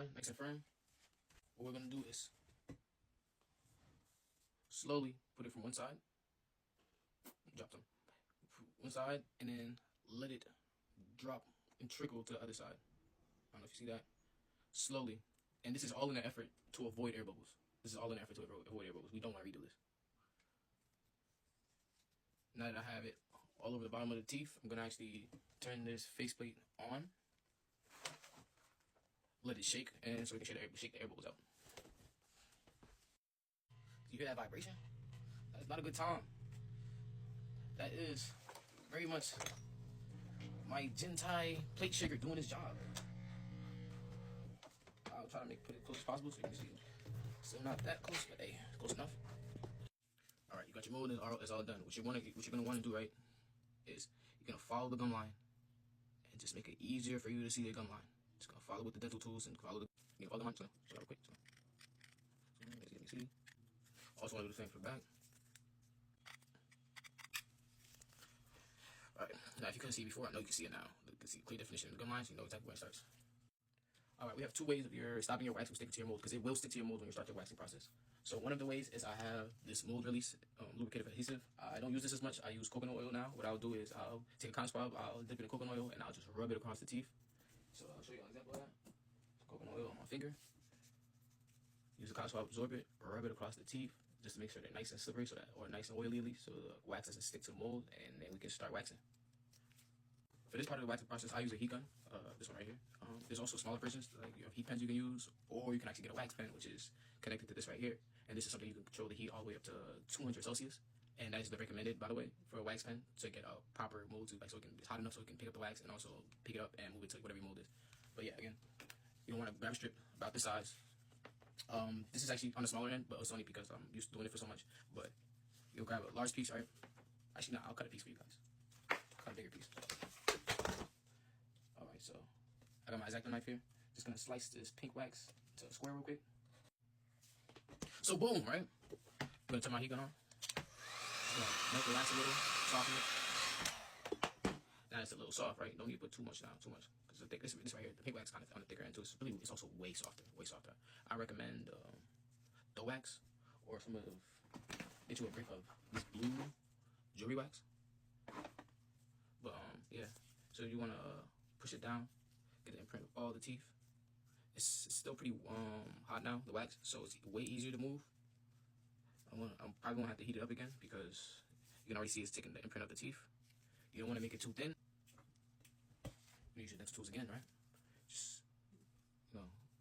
side, nice and firm. What we're gonna do is slowly put it from one side, drop them one side, and then let it drop and trickle to the other side. I don't know if you see that. Slowly. And this is all in an effort to avoid air bubbles. This is all in an effort to avoid air bubbles. We don't want to redo this. Now that I have it all over the bottom of the teeth, I'm going to actually turn this faceplate on. Let it shake, and so we can shake the air bubbles out. You hear that vibration? That's not a good time. That is very much my Gentai plate shaker doing his job. I'll try to put it close as possible so you can see it. Still not that close, but hey, close enough. All right, you got your mold, it's all done. What you're gonna want to do, right, is you're gonna follow the gum line and just make it easier for you to see the gum line. Just gonna follow with the dental tools and follow the line. So show it quick. So let me see. Also want to do the same for the back. All right, now if you couldn't see before, I know you can see it now. You can see clear definition of the gum line, so you know exactly where it starts. All right, we have two ways of stopping your wax from sticking to your mold, because it will stick to your mold when you start your waxing process. So one of the ways is I have this mold release lubricative adhesive. I don't use this as much. I use coconut oil now. What I'll do is I'll take a cotton swab, I'll dip it in coconut oil, and I'll just rub it across the teeth. So I'll show you an example of that. Coconut oil on my finger. Use a cotton swab, absorb it, rub it across the teeth, just to make sure they're nice and slippery, or nice and oily at least, so the wax doesn't stick to the mold, and then we can start waxing. For this part of the waxing process, I use a heat gun, this one right here. There's also smaller versions, like you have heat pens you can use, or you can actually get a wax pen, which is connected to this right here. And this is something you can control the heat all the way up to 200 Celsius. And that is the recommended, by the way, for a wax pen to get a proper mold to, so it's hot enough so it can pick up the wax and also pick it up and move it to whatever your mold is. But yeah, again, you don't want to grab a strip about this size. This is actually on the smaller end, but it's only because I'm used to doing it for so much. But you'll grab a large piece, right? Actually, no, I'll cut a piece for you guys. Cut a bigger piece. Alright, so I got my X-Acto knife here. Just gonna slice this pink wax to a square real quick. So boom, right? I'm gonna turn my heat gun on. Just gonna melt the wax a little, soften it. Now it's a little soft, right? Don't need to put too much down, because this right here, the pink wax kind of on the thicker end too. It's also way softer, I recommend dough wax or some of get you a brick of this blue jewelry wax. But yeah, so you wanna push it down, get the imprint of all the teeth. It's still pretty hot now, the wax, so it's way easier to move. I'm probably gonna have to heat it up again because you can already see it's taking the imprint of the teeth. You don't want to make it too thin. You use your dental tools again, right?